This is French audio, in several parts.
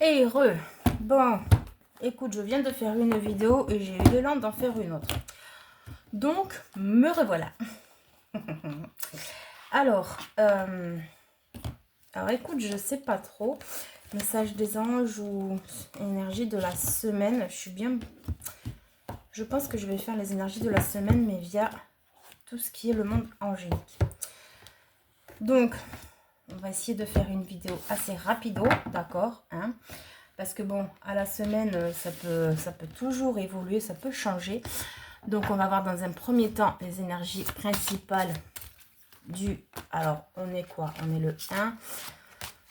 Et heureux. Bon, écoute, je viens de faire une vidéo et j'ai eu l'élan d'en faire une autre. Donc, me revoilà. Alors, écoute, je sais pas trop. Message des anges ou énergie de la semaine. Je pense que je vais faire les énergies de la semaine, mais via tout ce qui est le monde angélique. Donc, on va essayer de faire une vidéo assez rapido, d'accord, hein, parce que bon, à la semaine, ça peut toujours évoluer, ça peut changer. Donc, on va voir dans un premier temps les énergies principales du... Alors, on est quoi? On est le 1.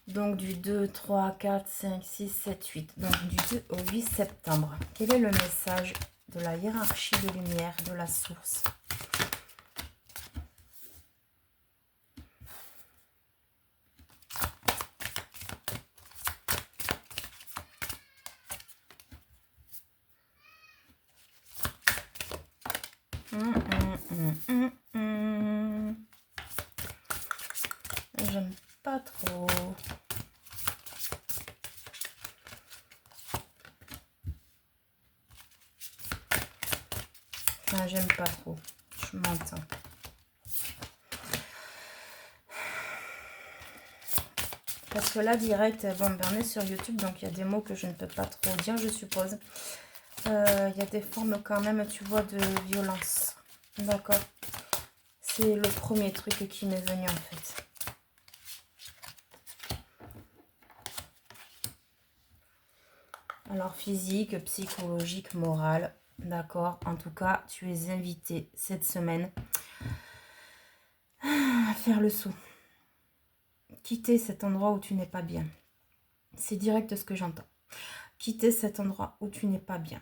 Donc, du 2, 3, 4, 5, 6, 7, 8. Donc, du 2 au 8 septembre. Quel est le message de la hiérarchie de lumière, de la source? J'aime pas trop. Enfin, j'aime pas trop. Je m'entends. Parce que là, direct, bon, ben, on est sur YouTube, donc il y a des mots que je ne peux pas trop dire, je suppose. Il y a des formes quand même, tu vois, de violence. D'accord. C'est le premier truc qui m'est venu, en fait. Alors, physique, psychologique, morale. D'accord. En tout cas, tu es invité cette semaine à faire le saut. Quitter cet endroit où tu n'es pas bien. C'est direct ce que j'entends. Quitter cet endroit où tu n'es pas bien.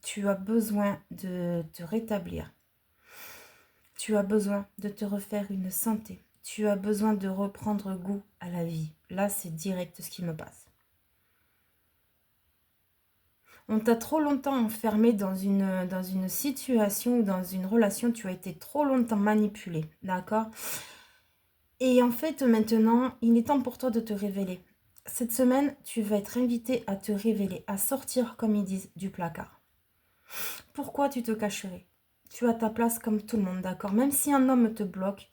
Tu as besoin de te rétablir. Tu as besoin de te refaire une santé. Tu as besoin de reprendre goût à la vie. Là, c'est direct ce qui me passe. On t'a trop longtemps enfermé dans une situation ou dans une relation. Tu as été trop longtemps manipulé. D'accord? Et en fait, maintenant, il est temps pour toi de te révéler. Cette semaine, tu vas être invité à te révéler, à sortir, comme ils disent, du placard. Pourquoi tu te cacherais? Tu as ta place comme tout le monde, d'accord? Même si un homme te bloque,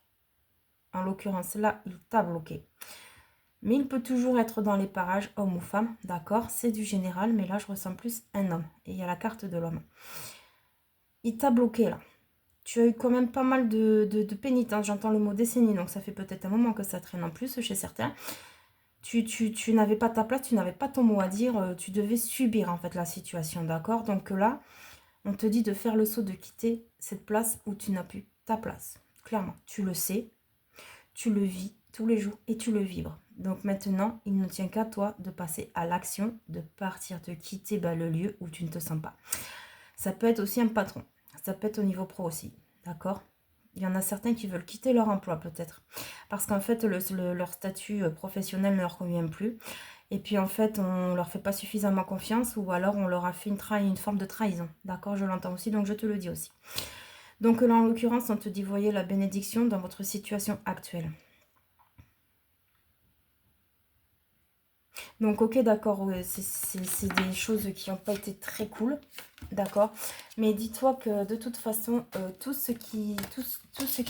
en l'occurrence là, il t'a bloqué. Mais il peut toujours être dans les parages, homme ou femme, d'accord? C'est du général, mais là, je ressens plus un homme. Et il y a la carte de l'homme. Il t'a bloqué là. Tu as eu quand même pas mal de pénitence. J'entends le mot décennie, donc ça fait peut-être un moment que ça traîne en plus chez certains. Tu n'avais pas ta place, tu n'avais pas ton mot à dire, tu devais subir en fait la situation, d'accord? Donc là, on te dit de faire le saut, de quitter cette place où tu n'as plus ta place. Clairement, tu le sais, tu le vis tous les jours et tu le vibres. Donc maintenant, il ne tient qu'à toi de passer à l'action, de partir, de quitter le lieu où tu ne te sens pas. Ça peut être aussi un patron, ça peut être au niveau pro aussi, d'accord? Il y en a certains qui veulent quitter leur emploi peut-être, parce qu'en fait leur statut professionnel ne leur convient plus. Et puis en fait, on leur fait pas suffisamment confiance, ou alors on leur a fait une forme de trahison. D'accord, je l'entends aussi, donc je te le dis aussi. Donc là, en l'occurrence, on te dit, voyez la bénédiction dans votre situation actuelle. Donc ok, d'accord, ouais, c'est des choses qui n'ont pas été très cool, d'accord. Mais dis-toi que de toute façon, tout ce qui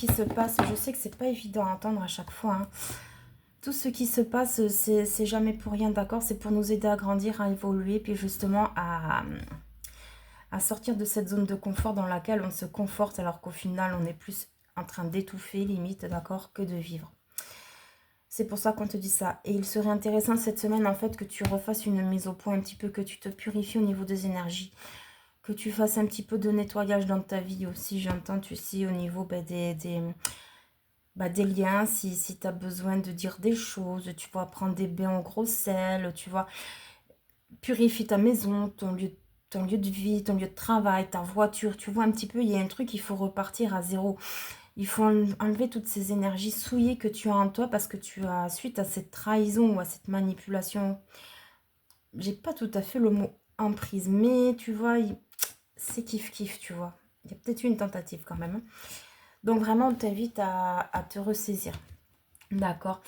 se passe, je sais que c'est pas évident à entendre à chaque fois, hein. Tout ce qui se passe, c'est jamais pour rien, d'accord. C'est pour nous aider à grandir, à évoluer, puis justement à sortir de cette zone de confort dans laquelle on se conforte, alors qu'au final, on est plus en train d'étouffer, limite, d'accord, que de vivre. C'est pour ça qu'on te dit ça. Et il serait intéressant cette semaine, en fait, que tu refasses une mise au point un petit peu, que tu te purifies au niveau des énergies, que tu fasses un petit peu de nettoyage dans ta vie aussi, j'entends, tu sais, au niveau des liens, si tu as besoin de dire des choses, tu vois, prendre des bains au gros sel, tu vois, purifie ta maison, ton lieu de vie, ton lieu de travail, ta voiture, tu vois un petit peu, il y a un truc, il faut repartir à zéro. Il faut enlever toutes ces énergies souillées que tu as en toi parce que tu as, suite à cette trahison ou à cette manipulation, j'ai pas tout à fait le mot emprise, mais tu vois, c'est kiff-kiff, tu vois. Il y a peut-être eu une tentative quand même. Donc vraiment, on t'invite à te ressaisir. D'accord?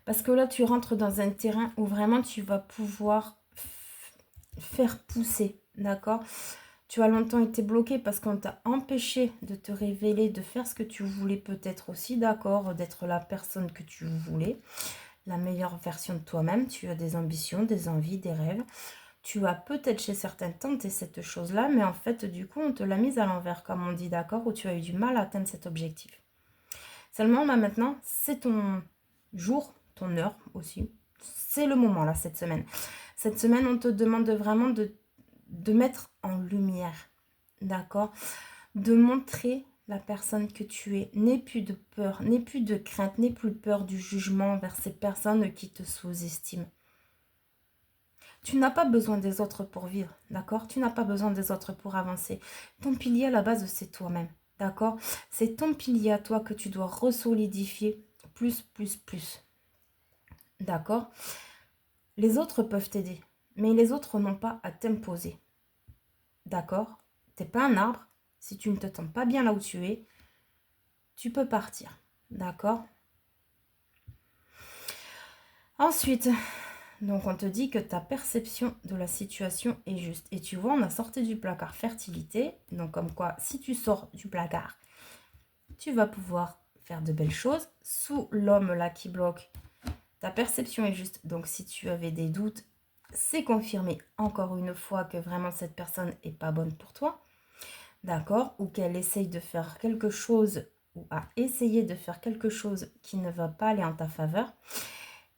Parce que là, tu rentres dans un terrain où vraiment tu vas pouvoir faire pousser, d'accord? Tu as longtemps été bloqué parce qu'on t'a empêché de te révéler, de faire ce que tu voulais peut-être aussi, d'accord? D'être la personne que tu voulais, la meilleure version de toi-même. Tu as des ambitions, des envies, des rêves. Tu as peut-être chez certains tenté cette chose-là, mais en fait, du coup, on te l'a mise à l'envers, comme on dit, d'accord? Où tu as eu du mal à atteindre cet objectif. Seulement, là, maintenant, c'est ton jour, ton heure aussi. C'est le moment, là, cette semaine. Cette semaine, on te demande vraiment de mettre en lumière, d'accord? De montrer la personne que tu es. N'aie plus de peur, n'aie plus de crainte, n'aie plus peur du jugement envers ces personnes qui te sous-estiment. Tu n'as pas besoin des autres pour vivre, d'accord? Tu n'as pas besoin des autres pour avancer. Ton pilier à la base, c'est toi-même, d'accord? C'est ton pilier à toi que tu dois resolidifier plus, plus, plus, d'accord? Les autres peuvent t'aider, mais les autres n'ont pas à t'imposer, d'accord? T'es pas un arbre. Si tu ne te sens pas bien là où tu es, tu peux partir, d'accord? Ensuite, donc on te dit que ta perception de la situation est juste. Et tu vois, on a sorti du placard fertilité. Donc comme quoi, si tu sors du placard, tu vas pouvoir faire de belles choses. Sous l'homme là qui bloque, ta perception est juste. Donc si tu avais des doutes, c'est confirmé encore une fois que vraiment cette personne n'est pas bonne pour toi. D'accord? Ou qu'elle essaye de faire quelque chose ou a essayé de faire quelque chose qui ne va pas aller en ta faveur.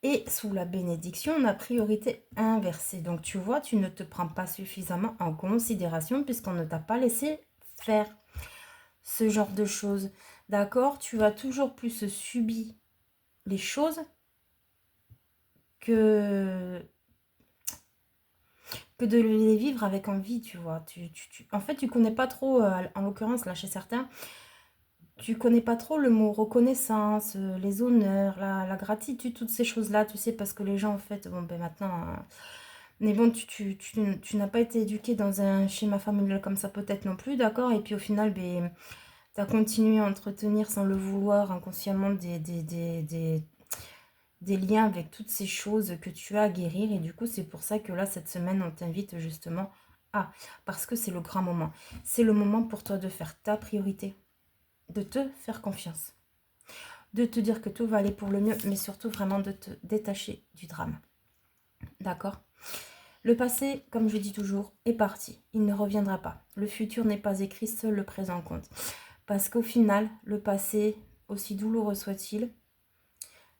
Et sous la bénédiction, on a priorité inversée. Donc tu vois, tu ne te prends pas suffisamment en considération puisqu'on ne t'a pas laissé faire ce genre de choses. D'accord? Tu as toujours plus subi les choses que de les vivre avec envie, tu vois. En fait, tu connais pas trop, en l'occurrence, là, chez certains, tu connais pas trop le mot reconnaissance, les honneurs, la gratitude, toutes ces choses-là, tu sais, parce que les gens, en fait, bon, ben maintenant... mais bon, tu n'as pas été éduqué dans un schéma familial comme ça, peut-être non plus, d'accord? Et puis au final, ben, tu as continué à entretenir sans le vouloir inconsciemment des liens avec toutes ces choses que tu as à guérir. Et du coup, c'est pour ça que là, cette semaine, on t'invite justement à... Parce que c'est le grand moment. C'est le moment pour toi de faire ta priorité, de te faire confiance, de te dire que tout va aller pour le mieux, mais surtout vraiment de te détacher du drame. D'accord? Le passé, comme je dis toujours, est parti. Il ne reviendra pas. Le futur n'est pas écrit, seul le présent compte. Parce qu'au final, le passé, aussi douloureux soit-il,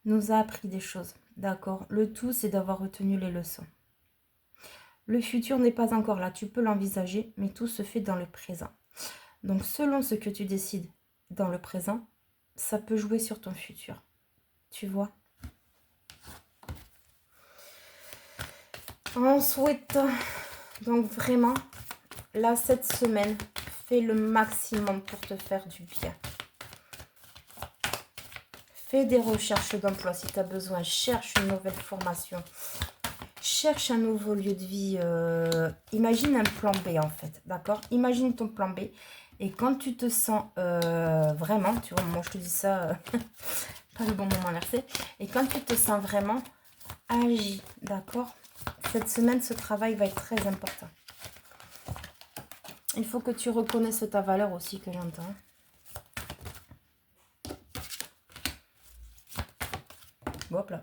nous a appris des choses. D'accord? Le tout, c'est d'avoir retenu les leçons. Le futur n'est pas encore là. Tu peux l'envisager, mais tout se fait dans le présent. Donc, selon ce que tu décides dans le présent, ça peut jouer sur ton futur. Tu vois? On souhaite donc vraiment, là, cette semaine, fais le maximum pour te faire du bien. Fais des recherches d'emploi si tu as besoin. Cherche une nouvelle formation. Cherche un nouveau lieu de vie. Imagine un plan B en fait. D'accord? Imagine ton plan B. Et quand tu te sens vraiment, tu vois, moi je te dis ça, pas le bon moment inversé. Et quand tu te sens vraiment, agis. D'accord? Cette semaine, ce travail va être très important. Il faut que tu reconnaisses ta valeur aussi, que j'entends. Hop là.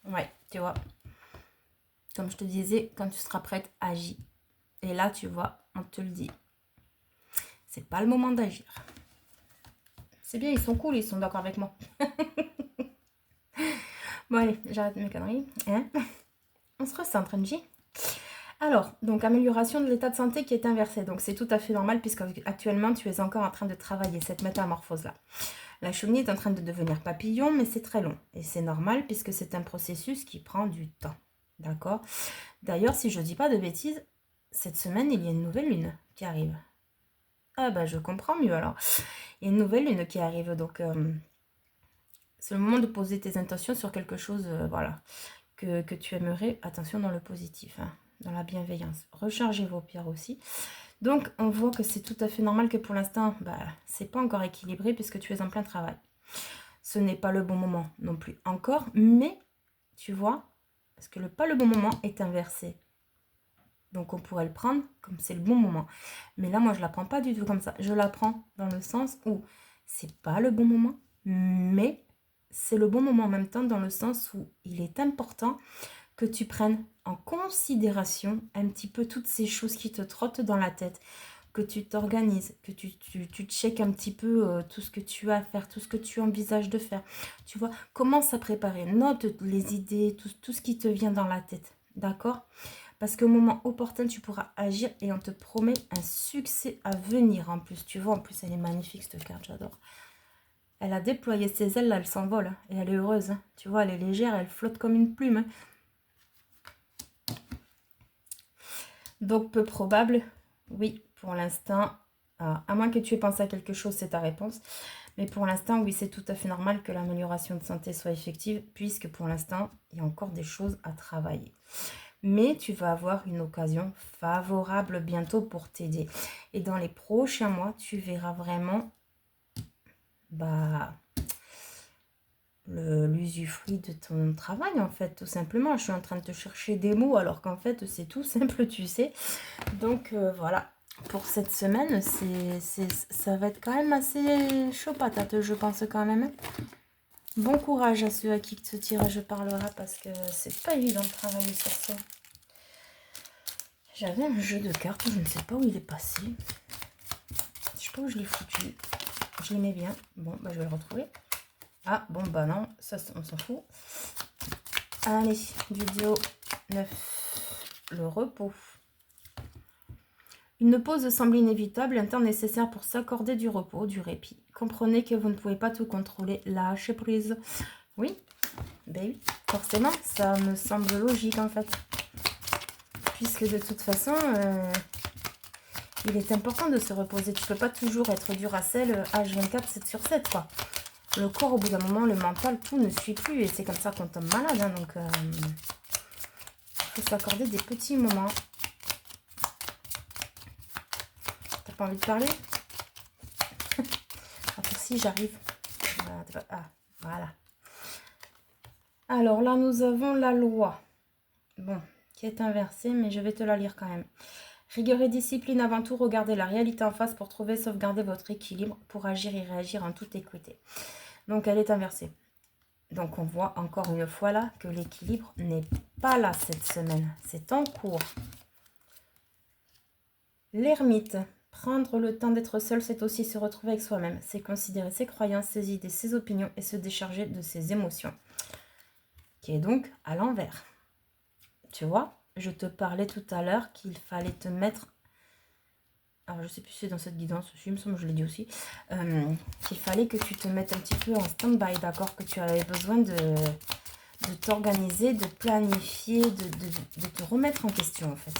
Ouais, tu vois. Comme je te disais, quand tu seras prête, agis. Et là, tu vois, on te le dit. C'est pas le moment d'agir. C'est bien, ils sont cool, ils sont d'accord avec moi. Bon, allez, j'arrête mes conneries. Hein, on se recentre, Angie. Alors, donc amélioration de l'état de santé qui est inversé. Donc c'est tout à fait normal puisque actuellement tu es encore en train de travailler cette métamorphose-là. La chenille est en train de devenir papillon, mais c'est très long. Et c'est normal puisque c'est un processus qui prend du temps. D'accord? D'ailleurs, si je ne dis pas de bêtises, cette semaine, il y a une nouvelle lune qui arrive. Ah bah je comprends mieux alors. Il y a une nouvelle lune qui arrive, donc c'est le moment de poser tes intentions sur quelque chose, voilà, que tu aimerais. Attention dans le positif, hein, dans la bienveillance. Rechargez vos pierres aussi. Donc on voit que c'est tout à fait normal que pour l'instant, bah, c'est pas encore équilibré puisque tu es en plein travail. Ce n'est pas le bon moment non plus encore, mais tu vois, parce que le pas le bon moment est inversé. Donc on pourrait le prendre comme c'est le bon moment. Mais là, moi, je la prends pas du tout comme ça. Je la prends dans le sens où c'est pas le bon moment, mais c'est le bon moment en même temps, dans le sens où il est important que tu prennes en considération un petit peu toutes ces choses qui te trottent dans la tête, que tu t'organises, que tu checkes un petit peu tout ce que tu as à faire, tout ce que tu envisages de faire. Tu vois, commence à préparer, note les idées, tout ce qui te vient dans la tête, d'accord? Parce qu'au moment opportun, tu pourras agir et on te promet un succès à venir en plus. Tu vois, en plus, elle est magnifique cette carte, j'adore. Elle a déployé ses ailes, là, elle s'envole. Hein, et elle est heureuse. Hein. Tu vois, elle est légère, elle flotte comme une plume. Hein. Donc, peu probable, oui, pour l'instant, à moins que tu aies pensé à quelque chose, c'est ta réponse. Mais pour l'instant, oui, c'est tout à fait normal que l'amélioration de santé soit effective, puisque pour l'instant, il y a encore des choses à travailler. Mais tu vas avoir une occasion favorable bientôt pour t'aider. Et dans les prochains mois, tu verras vraiment l'usufruit de ton travail, en fait, tout simplement. Je suis en train de te chercher des mots, alors qu'en fait, c'est tout simple, tu sais. Donc, voilà. Pour cette semaine, ça va être quand même assez chaud patate, je pense quand même. Bon courage à ceux à qui ce tirage parlera, parce que c'est pas évident de travailler sur ça. J'avais un jeu de cartes, je ne sais pas où il est passé. Je sais pas où je l'ai foutu. Je l'aimais bien. Bon, bah, je vais le retrouver. Ah, bon, bah non, ça, on s'en fout. Allez, vidéo 9. Le repos. Une pause semble inévitable, un temps nécessaire pour s'accorder du repos, du répit. Comprenez que vous ne pouvez pas tout contrôler. Lâchez prise. Oui, ben oui, forcément, ça me semble logique en fait. Puisque de toute façon, il est important de se reposer. Tu peux pas toujours être Duracell H24, 7 sur 7, quoi. Le corps, au bout d'un moment, le mental, tout ne suit plus. Et c'est comme ça qu'on tombe malade. Hein, donc, il faut s'accorder des petits moments. T'as pas envie de parler? Attends, si, j'arrive. Ah, voilà. Alors là, nous avons la loi. Bon, qui est inversée, mais je vais te la lire quand même. Rigueur et discipline avant tout, regardez la réalité en face pour trouver, sauvegarder votre équilibre, pour agir et réagir en toute équité. Donc, elle est inversée. Donc, on voit encore une fois là que l'équilibre n'est pas là cette semaine. C'est en cours. L'ermite. Prendre le temps d'être seul, c'est aussi se retrouver avec soi-même. C'est considérer ses croyances, ses idées, ses opinions et se décharger de ses émotions. Qui est donc à l'envers. Tu vois, je te parlais tout à l'heure qu'il fallait te mettre... Alors, je sais plus si c'est dans cette guidance, il me semble que je l'ai dit aussi. Qu'il fallait que tu te mettes un petit peu en stand-by, d'accord? Que tu avais besoin de t'organiser, de planifier, de te remettre en question, en fait.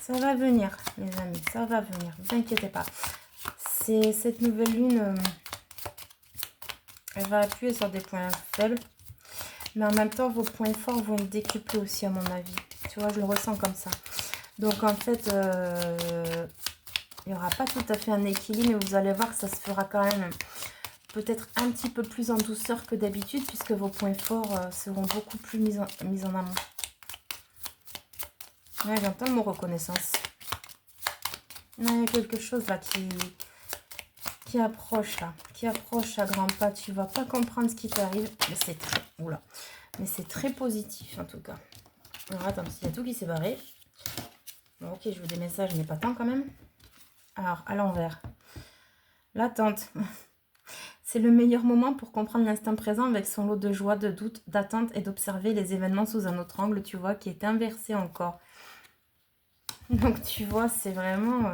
Ça va venir, les amis, ça va venir, ne vous inquiétez pas. C'est cette nouvelle lune, elle va appuyer sur des points faibles. Mais en même temps, vos points forts vont être décuplés aussi, à mon avis. Tu vois, je le ressens comme ça. Donc, en fait, il n'y aura pas tout à fait un équilibre, mais vous allez voir que ça se fera quand même peut-être un petit peu plus en douceur que d'habitude, puisque vos points forts seront beaucoup plus mis en amont. Ouais, j'entends le mot reconnaissance. Il y a quelque chose là qui approche là, qui approche à grands pas. Tu vas pas comprendre ce qui t'arrive, mais c'est très... Oula. Mais c'est très positif en tout cas. Alors attends, il y a tout qui s'est barré. Bon, ok, je veux des messages, mais pas tant quand même. Alors, à l'envers. L'attente. C'est le meilleur moment pour comprendre l'instant présent avec son lot de joie, de doute, d'attente et d'observer les événements sous un autre angle, tu vois, qui est inversé encore. Donc, tu vois, c'est vraiment...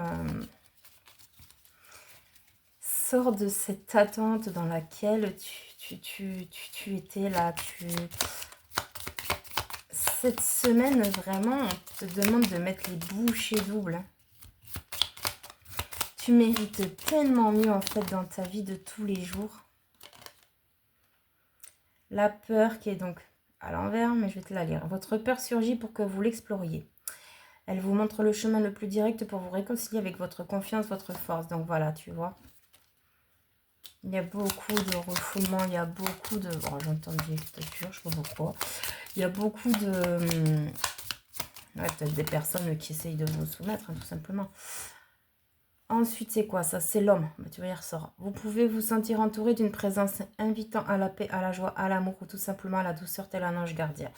Sors de cette attente dans laquelle tu étais là, Cette semaine, vraiment, on te demande de mettre les bouchées doubles. Tu mérites tellement mieux, en fait, dans ta vie de tous les jours. La peur qui est donc à l'envers, mais je vais te la lire. Votre peur surgit pour que vous l'exploriez. Elle vous montre le chemin le plus direct pour vous réconcilier avec votre confiance, votre force. Donc voilà, tu vois. Il y a beaucoup de refoulement, il y a beaucoup de... Bon, j'entends des dictatures, je sais pas pourquoi. Il y a beaucoup de... Ouais, peut-être des personnes qui essayent de vous soumettre, hein, tout simplement. Ensuite, c'est quoi ça? C'est l'homme. Bah, tu vois, il ressort. Vous pouvez vous sentir entouré d'une présence invitant à la paix, à la joie, à l'amour ou tout simplement à la douceur tel un ange gardien.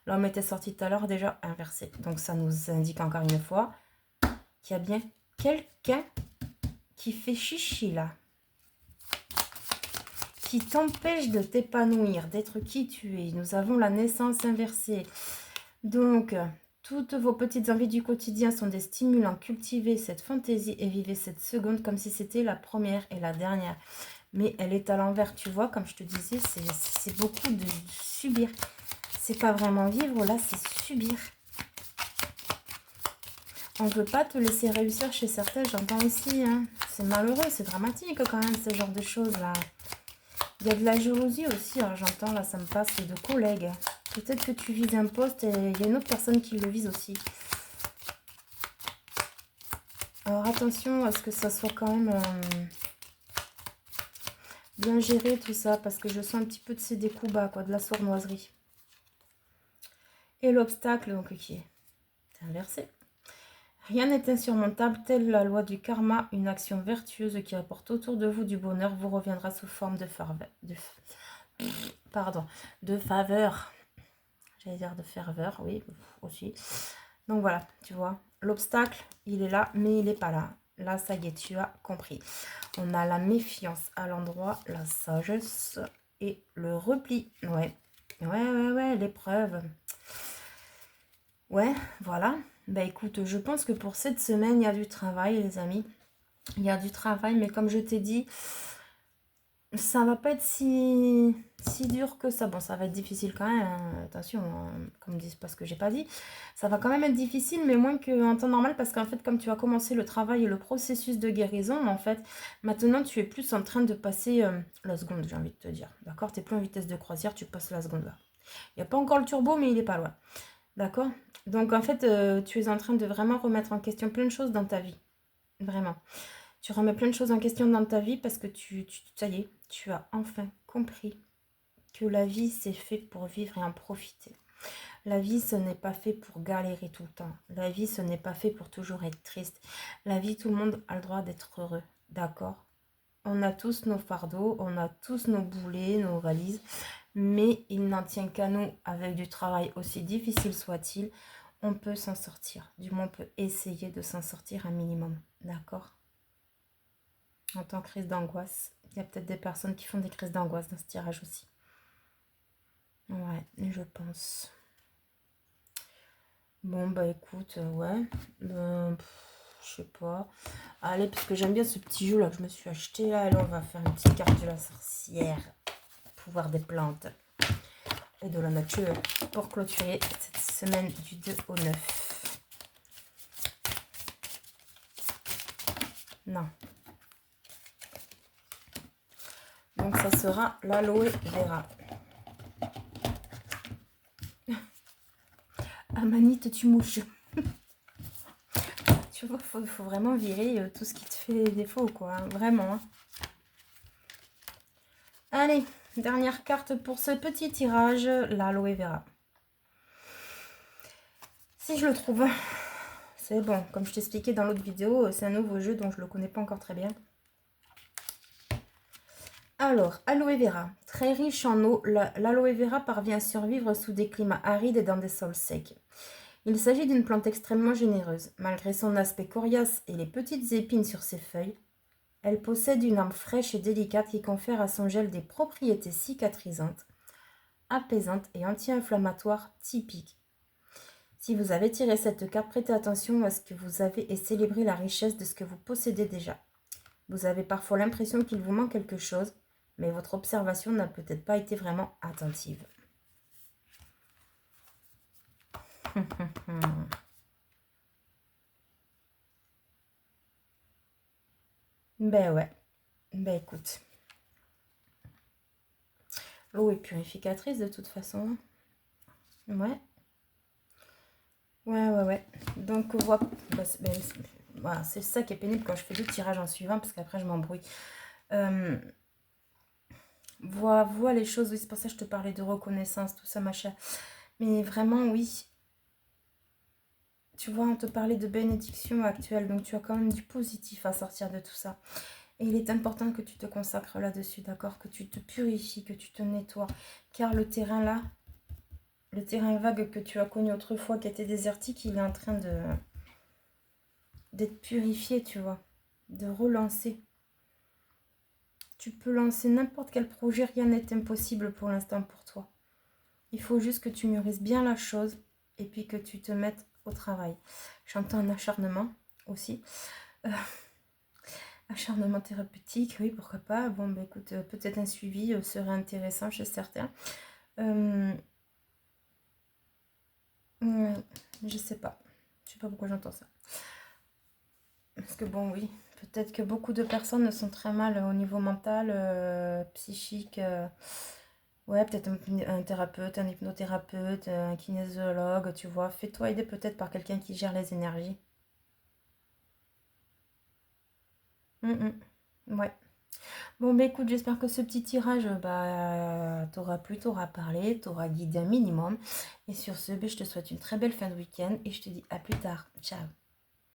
L'homme était sorti tout à l'heure déjà inversé. Donc ça nous indique encore une fois qu'il y a bien quelqu'un qui fait chichi là. Qui t'empêche de t'épanouir, d'être qui tu es. Nous avons la naissance inversée. Donc, toutes vos petites envies du quotidien sont des stimulants. Cultivez cette fantaisie et vivez cette seconde comme si c'était la première et la dernière. Mais elle est à l'envers, tu vois, comme je te disais, c'est beaucoup de subir. C'est pas vraiment vivre, là, c'est subir. On ne veut pas te laisser réussir chez certains, j'entends aussi. Hein. C'est malheureux, c'est dramatique quand même, ce genre de choses-là. Il y a de la jalousie aussi, alors j'entends, là, ça me passe, de collègues. Peut-être que tu vises un poste et il y a une autre personne qui le vise aussi. Alors attention à ce que ça soit quand même bien géré tout ça, parce que je sens un petit peu de ces coups bas, quoi, de la sournoiserie. Et l'obstacle, donc, qui est inversé. Rien n'est insurmontable, telle la loi du karma, une action vertueuse qui apporte autour de vous du bonheur vous reviendra sous forme de faveur. J'allais dire de ferveur, oui, aussi. Donc voilà, tu vois, l'obstacle, il est là, mais il n'est pas là. Là, ça y est, tu as compris. On a la méfiance à l'endroit, la sagesse et le repli. Ouais, l'épreuve. Ouais, voilà. Bah écoute, je pense que pour cette semaine, il y a du travail, les amis. Il y a du travail, mais comme je t'ai dit, ça va pas être si dur que ça. Bon, ça va être difficile quand même, hein. Attention, hein, comme disent pas ce que j'ai pas dit. Ça va quand même être difficile, mais moins qu'en temps normal, parce qu'en fait, comme tu as commencé le travail et le processus de guérison, en fait, maintenant, tu es plus en train de passer la seconde, j'ai envie de te dire. D'accord? Tu n'es plus en vitesse de croisière, tu passes la seconde là. Il n'y a pas encore le turbo, mais il est pas loin. D'accord? Donc, en fait, tu es en train de vraiment remettre en question plein de choses dans ta vie. Vraiment. Tu remets plein de choses en question dans ta vie parce que ça y est, tu as enfin compris que la vie, c'est fait pour vivre et en profiter. La vie, ce n'est pas fait pour galérer tout le temps. La vie, ce n'est pas fait pour toujours être triste. La vie, tout le monde a le droit d'être heureux. D'accord? On a tous nos fardeaux, on a tous nos boulets, nos valises. Mais il n'en tient qu'à nous, avec du travail aussi difficile soit-il, on peut s'en sortir. Du moins, on peut essayer de s'en sortir un minimum. D'accord? En tant que crise d'angoisse. Il y a peut-être des personnes qui font des crises d'angoisse dans ce tirage aussi. Ouais, je pense. Bon, bah écoute, ouais. Je sais pas. Allez, parce que j'aime bien ce petit jeu là que je me suis acheté là. Allez, on va faire une petite carte de la sorcière. Pouvoir des plantes et de la nature pour clôturer cette semaine du 2 au 9. Non. Donc ça sera l'aloe vera. Amanite, tu mouches. Tu vois, faut vraiment virer tout ce qui te fait défaut, quoi. Hein, vraiment. Hein. Allez, dernière carte pour ce petit tirage, l'aloe vera. Si je le trouve, c'est bon. Comme je t'expliquais dans l'autre vidéo, c'est un nouveau jeu dont je ne le connais pas encore très bien. Alors, aloe vera. Très riche en eau, l'aloe vera parvient à survivre sous des climats arides et dans des sols secs. Il s'agit d'une plante extrêmement généreuse. Malgré son aspect coriace et les petites épines sur ses feuilles, elle possède une âme fraîche et délicate qui confère à son gel des propriétés cicatrisantes, apaisantes et anti-inflammatoires typiques. Si vous avez tiré cette carte, prêtez attention à ce que vous avez et célébrez la richesse de ce que vous possédez déjà. Vous avez parfois l'impression qu'il vous manque quelque chose, mais votre observation n'a peut-être pas été vraiment attentive. Ben ouais. Ben écoute. L'eau est purificatrice de toute façon. Ouais. Ouais, ouais, ouais. Donc, bah, voilà, c'est ça qui est pénible quand je fais 2 tirages en suivant, parce qu'après, je m'embrouille. Euh, vois les choses, oui, c'est pour ça que je te parlais de reconnaissance, tout ça, machin. Mais vraiment, oui. Tu vois, on te parlait de bénédiction actuelle, donc tu as quand même du positif à sortir de tout ça. Et il est important que tu te consacres là-dessus, d'accord? Que tu te purifies, que tu te nettoies. Car le terrain là, le terrain vague que tu as connu autrefois, qui était désertique, il est en train d'être purifié, tu vois. De relancer. Tu peux lancer n'importe quel projet, rien n'est impossible pour l'instant pour toi. Il faut juste que tu mûrisses bien la chose et puis que tu te mettes au travail. J'entends un acharnement aussi. Euh, Acharnement thérapeutique, oui, pourquoi pas. Bon, bah écoute, peut-être un suivi serait intéressant chez certains. Euh, ouais, je sais pas. Je sais pas pourquoi j'entends ça. Parce que bon, oui, peut-être que beaucoup de personnes sont très mal au niveau mental, psychique. Ouais, peut-être un thérapeute, un hypnothérapeute, un kinésiologue, tu vois. Fais-toi aider peut-être par quelqu'un qui gère les énergies. Ouais. Bon, bah écoute, j'espère que ce petit tirage, t'aura plu, t'aura parlé, t'aura guidé un minimum. Et sur ce, bah, je te souhaite une très belle fin de week-end et je te dis à plus tard. Ciao.